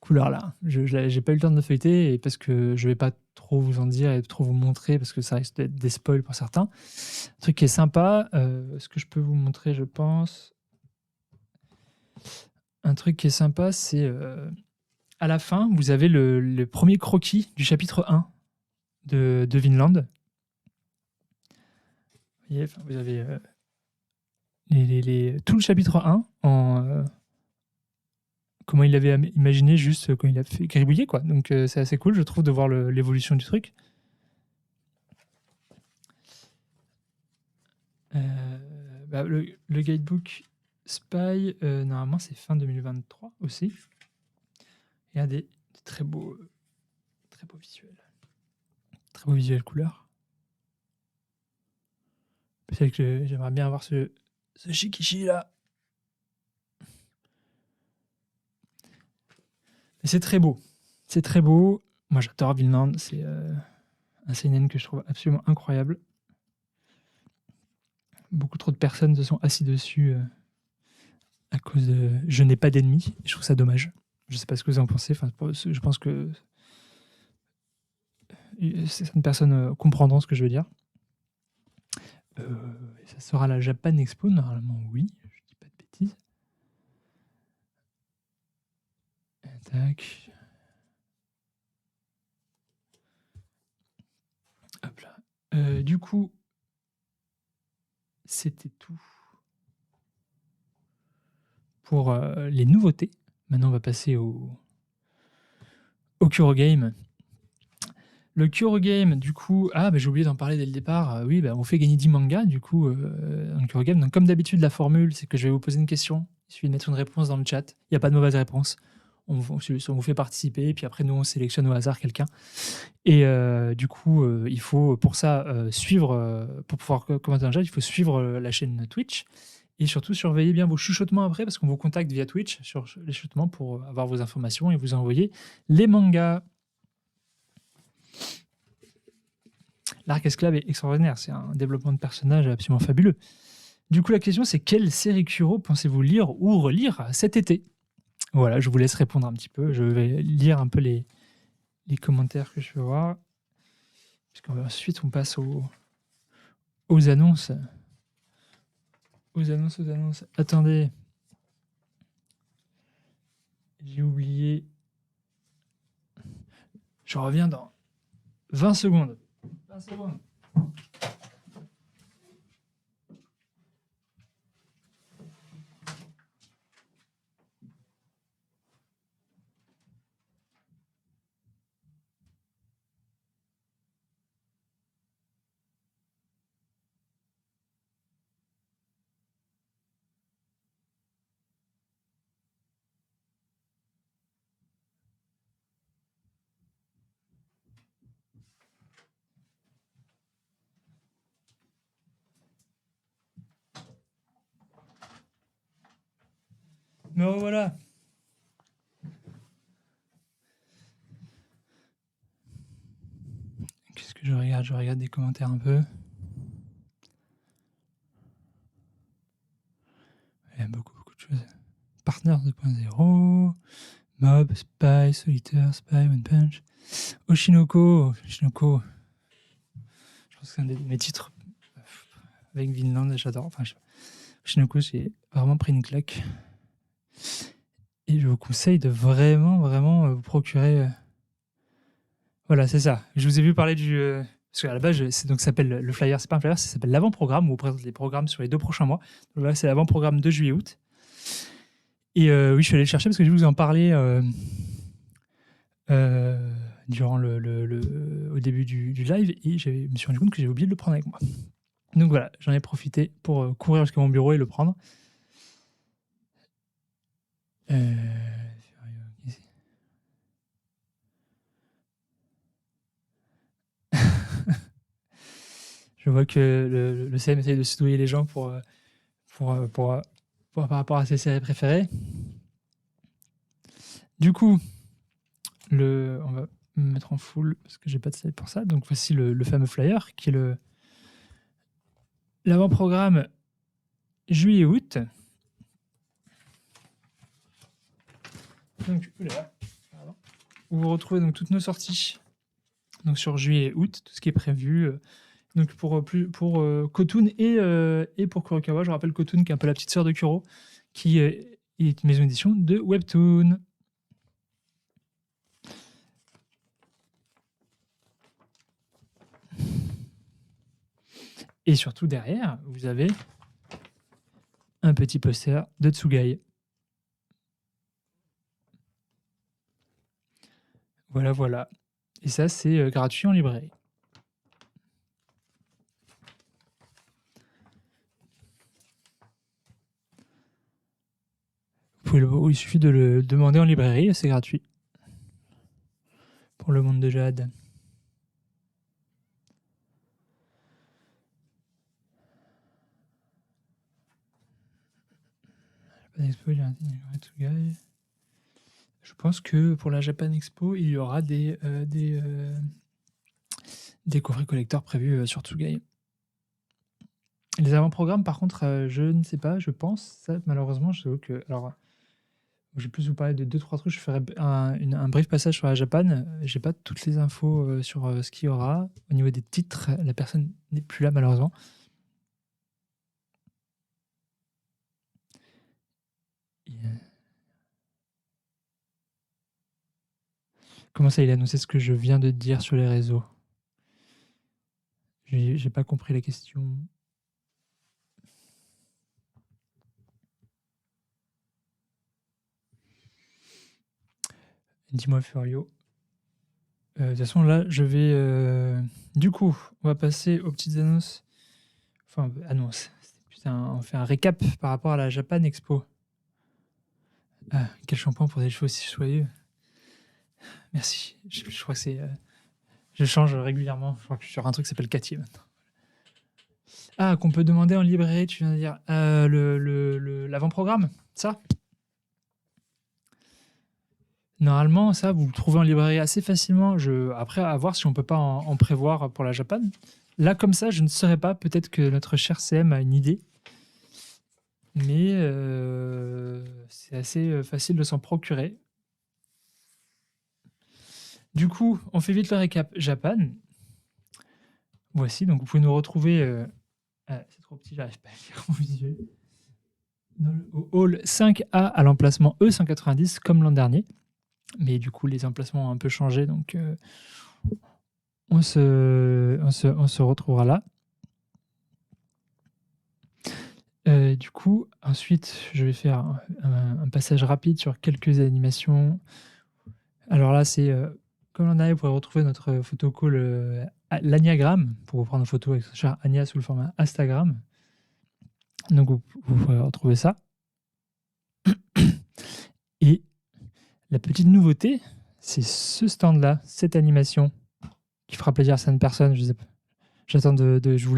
couleurs là. J'ai pas eu le temps de feuilleter et parce que je vais pas trop vous en dire et trop vous montrer parce que ça risque d'être des spoils pour certains. Un truc qui est sympa, ce que je peux vous montrer, je pense. Un truc qui est sympa, c'est à la fin, vous avez le premier croquis du chapitre 1 de Vinland. Vous voyez, enfin, vous avez tout le chapitre 1 en comment il l'avait imaginé juste quand il a fait gribouiller, quoi. Donc c'est assez cool, je trouve, de voir l'évolution du truc. Le guidebook Spy, normalement, c'est fin 2023 aussi. Il y a des très beaux visuels. Très beaux visuels couleurs. C'est que j'aimerais bien avoir ce Shikishi là. Mais c'est très beau. C'est très beau. Moi, j'adore Vinland. C'est un seinen que je trouve absolument incroyable. Beaucoup trop de personnes se sont assis dessus à cause de je n'ai pas d'ennemis. Je trouve ça dommage. Je sais pas ce que vous en pensez. Enfin, je pense que certaines personnes comprendront ce que je veux dire. Ça sera la Japan Expo, normalement, oui. Je dis pas de bêtises. Tac. Hop là. Du coup, c'était tout pour les nouveautés. Maintenant, on va passer au Kurogame. Le Kurogame, du coup... Ah, j'ai oublié d'en parler dès le départ. Oui, on fait gagner 10 mangas, du coup, dans le Kurogame. Donc, comme d'habitude, la formule, c'est que je vais vous poser une question. Il suffit de mettre une réponse dans le chat. Il n'y a pas de mauvaise réponse. On vous fait participer, et puis après, nous, on sélectionne au hasard quelqu'un. Et du coup, il faut, pour ça, suivre... pour pouvoir commenter dans le chat, il faut suivre la chaîne Twitch. Et surtout, surveillez bien vos chuchotements après, parce qu'on vous contacte via Twitch sur les chuchotements pour avoir vos informations et vous envoyer les mangas. L'arc esclave est extraordinaire, c'est un développement de personnage absolument fabuleux. Du coup, la question, c'est quelle série Kuro pensez-vous lire ou relire cet été? Voilà, je vous laisse répondre un petit peu. Je vais lire un peu les commentaires que je vais voir. Ensuite, on passe aux annonces. Aux annonces. Attendez. J'ai oublié. Je reviens dans 20 secondes. 20 secondes. Me revoilà. Qu'est-ce que je regarde? Je regarde des commentaires un peu. Il y a beaucoup de choses. Partners 2.0, Mob, Spy, Solitaire, Spy, One Punch, Oshinoko. Je pense que c'est un de mes titres avec Vinland, j'adore. Enfin, Oshinoko, j'ai vraiment pris une claque. Et je vous conseille de vraiment vous procurer... Voilà, c'est ça. Je vous ai vu parler du... Parce qu'à la base, donc ça s'appelle le flyer, c'est pas un flyer, ça s'appelle l'avant-programme, où on présente les programmes sur les 2 prochains mois. Donc là, c'est l'avant-programme de juillet-août. Et oui, je suis allé le chercher parce que je vous en parlais durant au début du live, et je me suis rendu compte que j'avais oublié de le prendre avec moi. Donc voilà, j'en ai profité pour courir jusqu'à mon bureau et le prendre. Je vois que le CM essaye de soudoyer les gens par rapport à ses séries préférées. Du coup, on va me mettre en full parce que j'ai pas de slide pour ça. Donc voici le fameux flyer qui est l'avant-programme juillet-août. Donc, où vous retrouvez donc toutes nos sorties. Donc sur juillet et août, tout ce qui est prévu. Donc pour Kotun et pour Kurokawa, je rappelle Kotun qui est un peu la petite sœur de Kuro, qui est une maison d'édition de Webtoon. Et surtout derrière, vous avez un petit poster de Tsugai. Voilà, voilà. Et ça, c'est gratuit en librairie. Il suffit de le demander en librairie, c'est gratuit. Pour le monde de Jade. Japan Expo, il y a un Tsugai. Je pense que pour la Japan Expo, il y aura des coffrets collecteurs prévus sur Tsugai. Les avant-programmes, par contre, je ne sais pas, je pense. Ça, malheureusement, je sais que. Alors, je vais plus vous parler de 2-3 trucs. Je ferai un bref passage sur la Japan. J'ai pas toutes les infos sur ce qu'il y aura. Au niveau des titres, la personne n'est plus là, malheureusement. Comment ça, il a annoncé ce que je viens de dire sur les réseaux? J'ai pas compris la question. Dis-moi, Furio. De toute façon, là, je vais... Du coup, on va passer aux petites annonces. Enfin, annonces. Putain, on fait un récap par rapport à la Japan Expo. Ah, quel shampoing pour des cheveux aussi soyeux. Merci. Je crois que c'est... je change régulièrement. Je crois que je suis sur un truc qui s'appelle Cathy maintenant. Ah, qu'on peut demander en librairie, tu viens de dire. L'avant-programme, ça? Normalement, ça, vous le trouvez en librairie assez facilement. Après, à voir si on peut pas en prévoir pour la Japan. Là, comme ça, je ne saurais pas. Peut-être que notre cher CM a une idée. Mais c'est assez facile de s'en procurer. Du coup, on fait vite le récap Japan. Voici, donc vous pouvez nous retrouver... c'est trop petit, j'arrive pas à lire mon visuel. Au hall 5A à l'emplacement E190, comme l'an dernier. Mais du coup, les emplacements ont un peu changé, donc on se retrouvera là. Du coup, ensuite, je vais faire un passage rapide sur quelques animations. Alors là, c'est comme l'an dernier, vous pourrez retrouver notre photocall l'Aniagramme pour vous prendre une photo avec cher Ania sous le format Instagram. Donc vous pourrez retrouver ça. Et la petite nouveauté, c'est ce stand-là, cette animation qui fera plaisir à certaines personnes. Je sais pas. J'attends je vous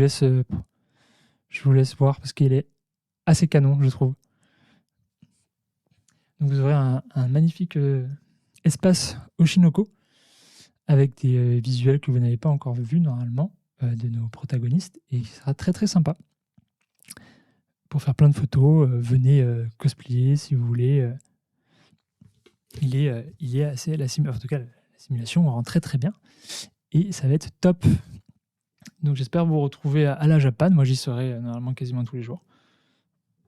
laisse voir parce qu'il est assez canon, je trouve. Donc vous aurez un magnifique espace Oshinoko avec des visuels que vous n'avez pas encore vus normalement de nos protagonistes et qui sera très très sympa. Pour faire plein de photos, venez cosplayer si vous voulez. Il est assez en tout cas la simulation rend très très bien et ça va être top. Donc j'espère vous retrouver à la Japan. Moi j'y serai normalement quasiment tous les jours,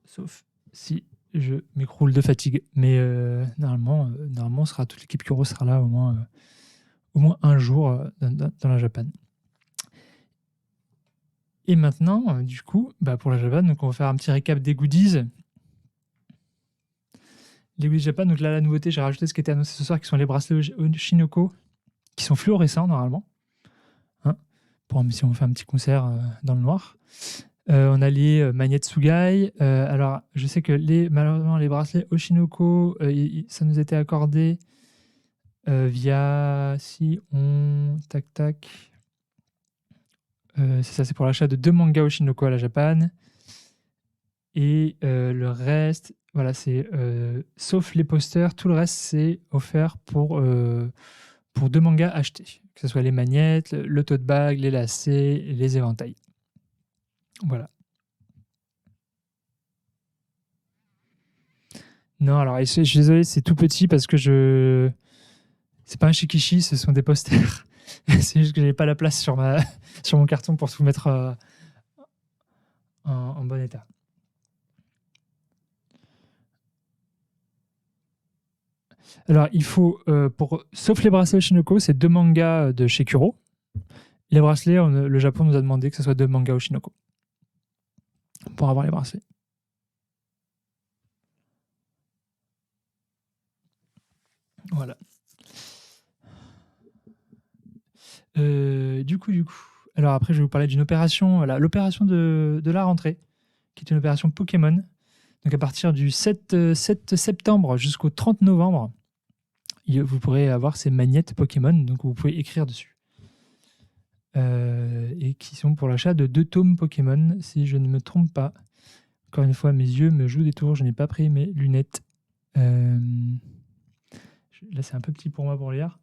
sauf si je m'écroule de fatigue. Mais normalement toute l'équipe Kuro sera là au moins un jour dans la Japan. Et maintenant, du coup, pour la Japan, donc on va faire un petit récap des goodies. Les goodies Japan, donc là la nouveauté, j'ai rajouté ce qui était annoncé ce soir, qui sont les bracelets Oshinoko, qui sont fluorescents normalement. Si on fait un petit concert dans le noir. On a les magnets Tsugai. Alors, je sais que malheureusement, les bracelets Oshinoko, ça nous était accordé via... Si on... Tac, tac. C'est ça, c'est pour l'achat de 2 mangas Oshinoko à la Japan. Et le reste, voilà, c'est... sauf les posters, tout le reste, c'est offert pour 2 mangas achetés. Que ce soit les magnettes, le tote bag, les lacets, les éventails. Voilà. Non, alors je suis désolé, c'est tout petit parce que c'est pas un shikishi, ce sont des posters. C'est juste que j'avais pas la place sur mon carton pour tout mettre en bon état. Alors, il faut, sauf les bracelets Oshinoko, c'est 2 mangas de chez Kuro. Les bracelets, le Japon nous a demandé que ce soit 2 mangas Oshinoko. pour avoir les bracelets. Voilà. Du coup, alors après, je vais vous parler d'une opération, voilà, l'opération de la rentrée, qui est une opération Pokémon. Donc à partir du 7 septembre jusqu'au 30 novembre, vous pourrez avoir ces magnettes Pokémon, donc vous pouvez écrire dessus. Et qui sont pour l'achat de 2 tomes Pokémon, si je ne me trompe pas. Encore une fois, mes yeux me jouent des tours, je n'ai pas pris mes lunettes. Là, c'est un peu petit pour moi pour lire.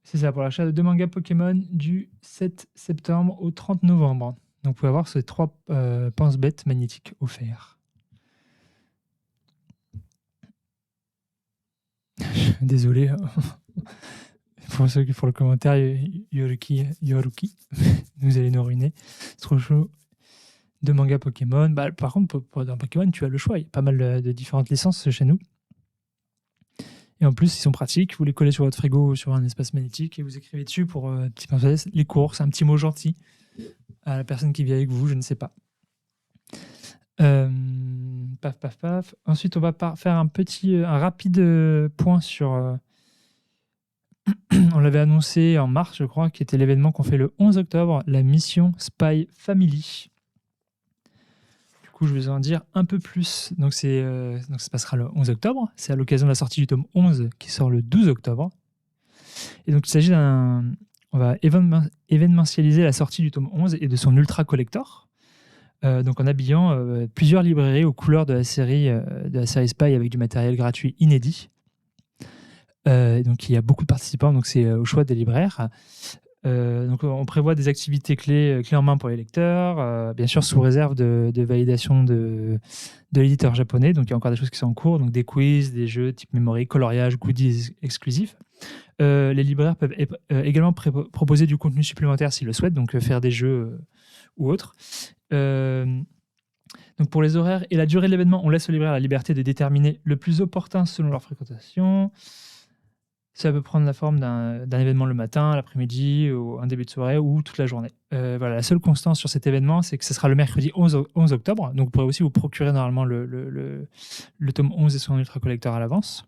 C'est ça, pour l'achat de 2 mangas Pokémon du 7 septembre au 30 novembre. Donc vous pouvez avoir ces 3 pense-bêtes magnétiques offerts. Désolé pour le commentaire Yoruki, vous allez nous ruiner. C'est trop chaud. 2 mangas Pokémon. Bah, par contre, dans Pokémon, tu as le choix. Il y a pas mal de différentes licences chez nous. Et en plus, ils sont pratiques. Vous les collez sur votre frigo ou sur un espace magnétique et vous écrivez dessus pour les cours. C'est un petit mot gentil à la personne qui vit avec vous, je ne sais pas. Paf, paf, paf. Ensuite, on va faire un rapide point sur... on l'avait annoncé en mars, je crois, qui était l'événement qu'on fait le 11 octobre, la mission Spy Family. Du coup, je vais en dire un peu plus. Donc, ça se passera le 11 octobre. C'est à l'occasion de la sortie du tome 11 qui sort le 12 octobre. Et donc, il s'agit on va événementialiser la sortie du tome 11 et de son ultra collector. Donc, en habillant plusieurs librairies aux couleurs de la série Spy avec du matériel gratuit inédit. Donc, il y a beaucoup de participants, donc c'est au choix des libraires. Donc, on prévoit des activités clés en main pour les lecteurs, bien sûr sous réserve de validation de l'éditeur japonais. Donc, il y a encore des choses qui sont en cours, donc des quiz, des jeux type memory, coloriage, goodies exclusifs. Les libraires peuvent également proposer du contenu supplémentaire s'ils le souhaitent, donc faire des jeux ou autres. Donc, pour les horaires et la durée de l'événement, on laisse aux libraires la liberté de déterminer le plus opportun selon leur fréquentation. Ça peut prendre la forme d'un événement le matin, l'après-midi, ou un début de soirée, ou toute la journée. Voilà, la seule constance sur cet événement, c'est que ce sera le mercredi 11 octobre. Donc, vous pourrez aussi vous procurer normalement le tome 11 et son ultra collector à l'avance.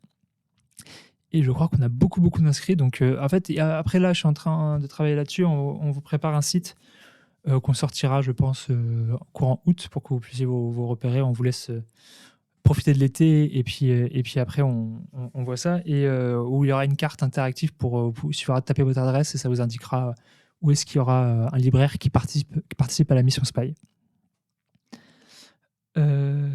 Et je crois qu'on a beaucoup d'inscrits. Donc, en fait, après là, je suis en train de travailler là-dessus. On vous prépare un site qu'on sortira, je pense, courant août, pour que vous puissiez vous repérer. On vous laisse... profiter de l'été et puis après on voit ça et où il y aura une carte interactive pour il suffira de taper votre adresse et ça vous indiquera où est-ce qu'il y aura un libraire qui participe à la mission Spy. Je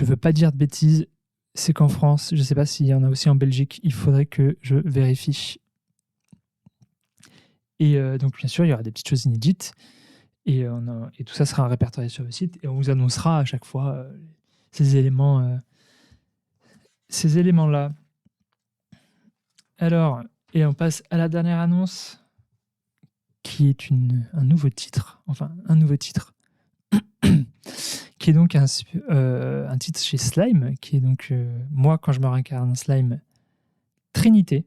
veux pas dire de bêtises, c'est qu'en France, je sais pas s'il y en a aussi en Belgique, il faudrait que je vérifie. Et donc bien sûr il y aura des petites choses inédites. Et tout ça sera répertorié sur le site et on vous annoncera à chaque fois ces éléments-là. Alors, et on passe à la dernière annonce qui est un nouveau titre, qui est donc un titre chez Slime, qui est donc moi quand je me réincarne en Slime, Trinité,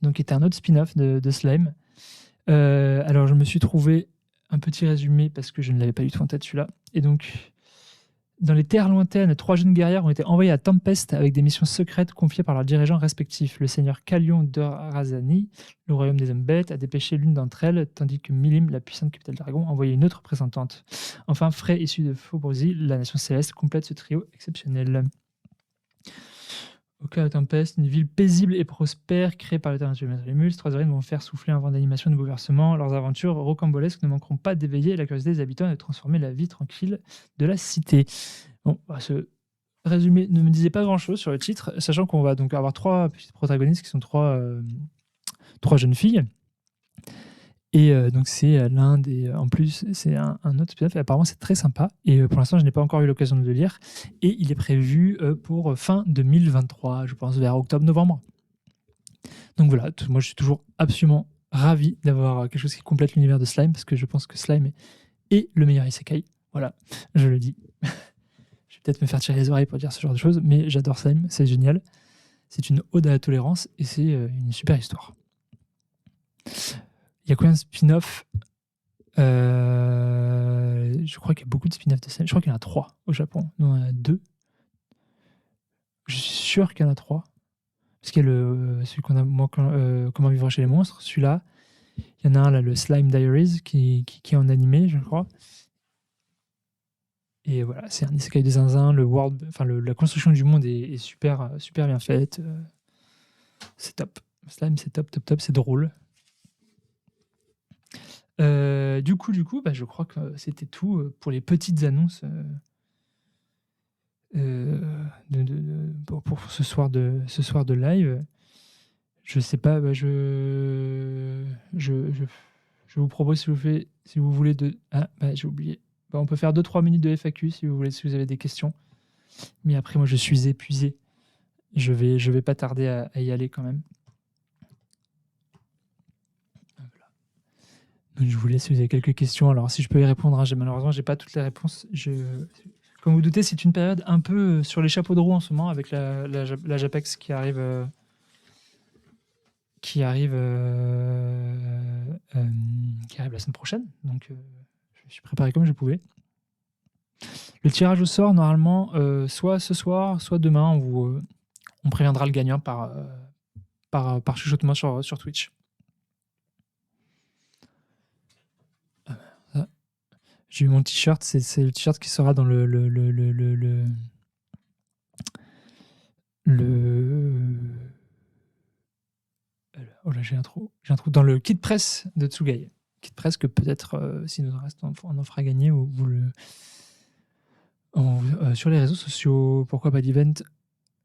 donc qui est un autre spin-off de Slime. Alors je me suis trouvé un petit résumé parce que je ne l'avais pas du tout en tête celui-là. Et donc, dans les terres lointaines, 3 jeunes guerrières ont été envoyées à Tempest avec des missions secrètes confiées par leurs dirigeants respectifs. Le seigneur Kalion d'Arazani, le royaume des hommes bêtes, a dépêché l'une d'entre elles, tandis que Milim, la puissante capitale dragon, a envoyé une autre représentante. Enfin, Frey, issu de Faubourzi, la nation céleste, complète ce trio exceptionnel. Au cas de Tempest, une ville paisible et prospère créée par le talentueux maître Lémus. 3 héroïnes vont faire souffler un vent d'animation de bouleversement. Leurs aventures rocambolesques ne manqueront pas d'éveiller la curiosité des habitants et de transformer la vie tranquille de la cité. Bon, ce résumé ne me disait pas grand-chose sur le titre, sachant qu'on va donc avoir 3 petites protagonistes qui sont 3 jeunes filles. Et donc c'est l'un des... En plus, c'est un autre spin-off. Apparemment, c'est très sympa. Et pour l'instant, je n'ai pas encore eu l'occasion de le lire. Et il est prévu pour fin 2023, je pense, vers octobre-novembre. Donc voilà, moi, je suis toujours absolument ravi d'avoir quelque chose qui complète l'univers de Slime, parce que je pense que Slime est le meilleur isekai. Voilà, je le dis. Je vais peut-être me faire tirer les oreilles pour dire ce genre de choses, mais j'adore Slime, c'est génial. C'est une ode à la tolérance et c'est une super histoire. Il y a combien de spin-off Je crois qu'il y a beaucoup de spin-offs de ça. Je crois qu'il y en a 3 au Japon. Non, il y en a 2. Je suis sûr qu'il y en a 3. Parce qu'il y a celui qu'on a, Comment vivre chez les monstres. Celui-là. Il y en a un, là, le Slime Diaries, qui est en animé, je crois. Et voilà, c'est un isekai de zinzin. La construction du monde est super, super bien faite. C'est top. Slime, c'est top, top, top. C'est drôle. Du coup, je crois que c'était tout pour les petites annonces pour ce soir de live. Je sais pas, je vous propose, si vous voulez j'ai oublié. On peut faire 2-3 minutes de FAQ si vous voulez, si vous avez des questions. Mais après, moi, je suis épuisé. Je vais pas tarder à y aller quand même. Voilà. Donc, je vous laisse si vous avez quelques questions. Alors, si je peux y répondre, malheureusement, j'ai pas toutes les réponses. Comme vous doutez, c'est une période un peu sur les chapeaux de roue en ce moment, avec la Japex qui arrive la semaine prochaine. Donc, je me suis préparé comme je pouvais. Le tirage au sort, normalement, soit ce soir, soit demain, on préviendra le gagnant par chuchotement sur Twitch. J'ai eu mon t-shirt, c'est le t-shirt qui sera dans oh là, j'ai un trou dans le kit presse de Tsugai. Kit presse que peut-être, si nous en reste, on en fera gagner sur les réseaux sociaux. Pourquoi pas d'event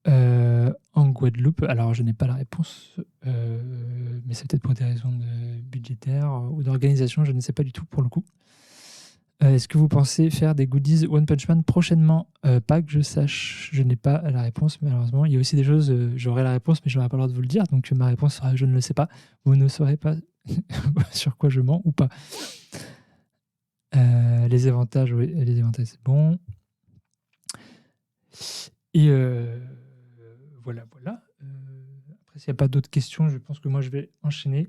en Guadeloupe? Alors, je n'ai pas la réponse, mais c'est peut-être pour des raisons budgétaires ou d'organisation, je ne sais pas du tout pour le coup. Est-ce que vous pensez faire des goodies One Punch Man prochainement? Pas que je sache, je n'ai pas la réponse malheureusement. Il y a aussi des choses, j'aurai la réponse, mais je n'aurai pas le droit de vous le dire. Donc ma réponse sera je ne le sais pas. Vous ne saurez pas sur quoi je mens ou pas. Les avantages, oui, les avantages c'est bon. Et voilà. Après, s'il n'y a pas d'autres questions, je pense que moi je vais enchaîner.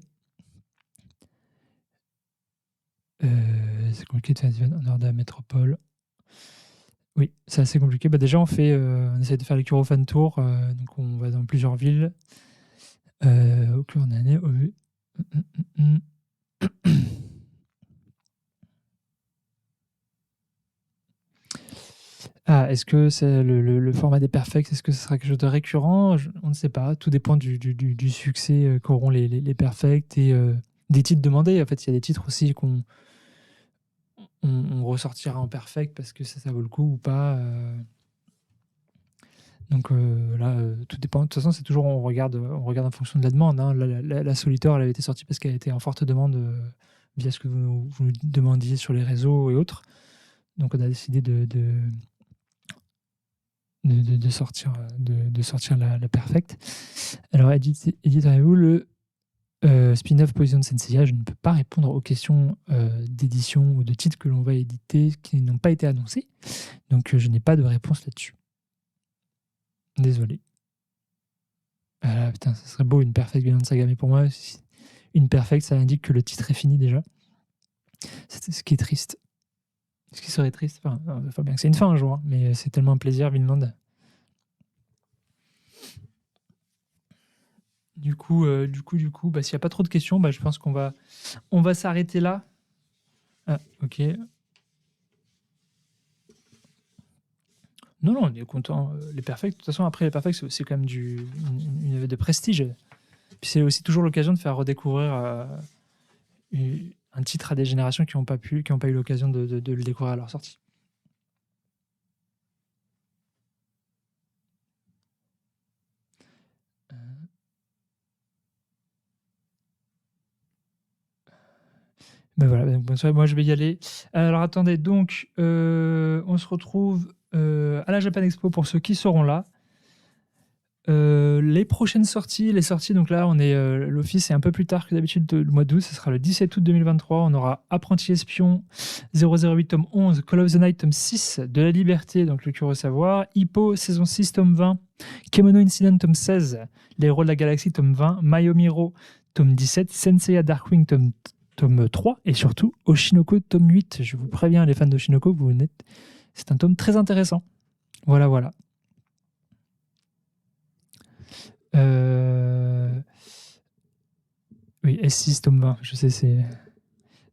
C'est compliqué de faire des events en dehors de la métropole. Oui, c'est assez compliqué. Déjà, on essaie de faire les Kuro Fan Tour. Donc, on va dans plusieurs villes au cours de l'année. Est-ce que c'est le format des Perfects? Est-ce que ce sera quelque chose de récurrent? On ne sait pas. Tout dépend du succès qu'auront les Perfects et des titres demandés. En fait, il y a des titres aussi qu'on ressortira en Perfect parce que ça vaut le coup ou pas. Donc là, tout dépend. De toute façon, c'est toujours on regarde en fonction de la demande. Hein. La Solitaire, elle avait été sortie parce qu'elle était en forte demande via ce que vous nous demandiez sur les réseaux et autres. Donc on a décidé de sortir la Perfect. Alors, éditeriez-vous le spin-off Poison Senseiya? Je ne peux pas répondre aux questions d'édition ou de titres que l'on va éditer qui n'ont pas été annoncés. Donc je n'ai pas de réponse là-dessus. Désolé. Putain, ça serait beau une Perfect Vinland Saga, mais pour moi, une Perfect, ça indique que le titre est fini déjà. C'est ce qui est triste. Ce qui serait triste, il faut bien que c'est une fin un jour, hein, mais c'est tellement un plaisir, Vinland. Du coup, s'il n'y a pas trop de questions, je pense qu'on va s'arrêter là. Ah, ok. Non, on est content. Les Perfects, de toute façon, après les Perfects, c'est quand même une de prestige. Puis c'est aussi toujours l'occasion de faire redécouvrir un titre à des générations qui n'ont pas eu l'occasion de le découvrir à leur sortie. Voilà, bonne soirée, moi je vais y aller. Alors attendez, donc on se retrouve à la Japan Expo pour ceux qui seront là. Les prochaines sorties, donc là, l'office est un peu plus tard que d'habitude, le mois d'août, ce sera le 17 août 2023. On aura Apprenti Espion 008 tome 11, Call of the Night tome 6, De la Liberté, donc le Curieux Savoir, Hippo saison 6 tome 20, Kemono Incident tome 16, Les Héros de la Galaxie tome 20, Mayomiro tome 17, Senseiya Darkwing tome tome 3, et surtout Oshinoko tome 8. Je vous préviens, les fans d'Oshinoko, c'est un tome très intéressant. Voilà, voilà. Oui, S6 tome 20, je sais, c'est...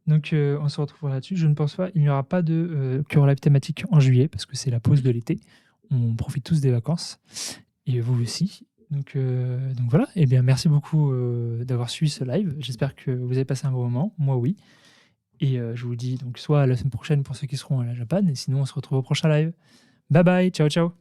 Donc, on se retrouvera là-dessus. Je ne pense pas, il n'y aura pas de Cure Live thématique en juillet, parce que c'est la pause de l'été. On profite tous des vacances, et vous aussi. Donc voilà, et bien merci beaucoup d'avoir suivi ce live. J'espère que vous avez passé un bon moment, moi oui. Et je vous dis donc soit à la semaine prochaine pour ceux qui seront à la Japan, et sinon on se retrouve au prochain live. Bye bye, ciao ciao.